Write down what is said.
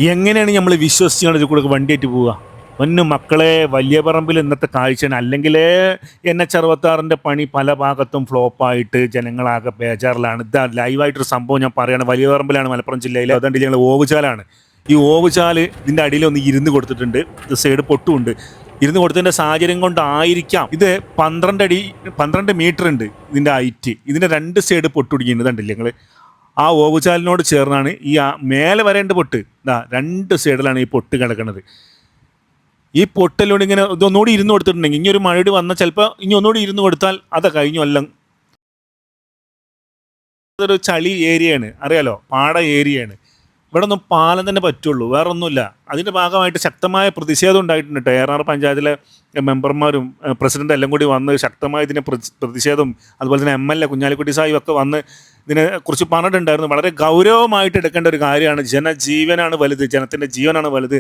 എങ്ങനെയാണ് നമ്മൾ വിശ്വസിച്ചുകൊണ്ട് ഇതിൽ കൂടെ വണ്ടിയായിട്ട് പോവുക? പൊന്നു മക്കളെ, വലിയ പറമ്പിൽ ഇന്നത്തെ കാഴ്ചയാണ്. അല്ലെങ്കിലേ NH 66 പണി പല ഭാഗത്തും ഫ്ലോപ്പായിട്ട് ജനങ്ങളാകെ ബേജാറിലാണ്. ഇതാ ലൈവായിട്ടൊരു സംഭവം ഞാൻ പറയുകയാണ്. വലിയ പറമ്പിലാണ്, മലപ്പുറം ജില്ലയിലെ. അതുകൊണ്ട് ഞങ്ങൾ ഓവുചാലാണ്. ഈ ഓവുചാല് ഇതിൻ്റെ അടിയിൽ ഒന്ന് ഇരുന്ന് കൊടുത്തിട്ടുണ്ട്. ഇത് സൈഡ് പൊട്ടുമുണ്ട്. ഇരുന്ന് കൊടുത്തതിൻ്റെ സാഹചര്യം കൊണ്ടായിരിക്കാം ഇത് 12 മീറ്റർ ഉണ്ട് ഇതിൻ്റെ ഹൈറ്റ്. ഇതിൻ്റെ 2 സൈഡ് പൊട്ടുടിക്കുന്നത് കണ്ടില്ലേ നിങ്ങൾ? ആ ഓവുചാലിനോട് ചേർന്നാണ് ഈ മേലെ വരേണ്ട പൊട്ട്. ഇതാ 2 സൈഡിലാണ് ഈ പൊട്ട് കിടക്കുന്നത്. ഈ പൊട്ടിലൂടെ ഇങ്ങനെ ഇതൊന്നുകൂടി ഇരുന്ന് കൊടുത്തിട്ടുണ്ടെങ്കിൽ, ഇനി ഒരു മഴയുടെ വന്നാൽ ചിലപ്പോൾ ഇനി ഒന്നുകൂടി ഇരുന്ന് കൊടുത്താൽ അത് കഴിഞ്ഞു എല്ലാം. ഇതൊരു ചളി ഏരിയയാണ്, അറിയാലോ, പാട ഏരിയയാണ്. ഇവിടെ ഒന്നും പാലം തന്നെ പറ്റുള്ളൂ, വേറെ ഒന്നുമില്ല. അതിൻ്റെ ഭാഗമായിട്ട് ശക്തമായ പ്രതിഷേധം ഉണ്ടായിട്ടുണ്ട് കേട്ടോ. ഏറാറ് പഞ്ചായത്തിലെ മെമ്പർമാരും പ്രസിഡന്റ് എല്ലാം കൂടി വന്ന് ശക്തമായ ഇതിനെ പ്രതിഷേധം, അതുപോലെ തന്നെ MLA കുഞ്ഞാലിക്കുട്ടി സാഹിബ് ഒക്കെ വന്ന് ഇതിനെക്കുറിച്ച് പറഞ്ഞിട്ടുണ്ടായിരുന്നു. വളരെ ഗൗരവമായിട്ട് എടുക്കേണ്ട ഒരു കാര്യമാണ്. ജനജീവനാണ് വലുത്, ജനത്തിൻ്റെ ജീവനാണ് വലുത്.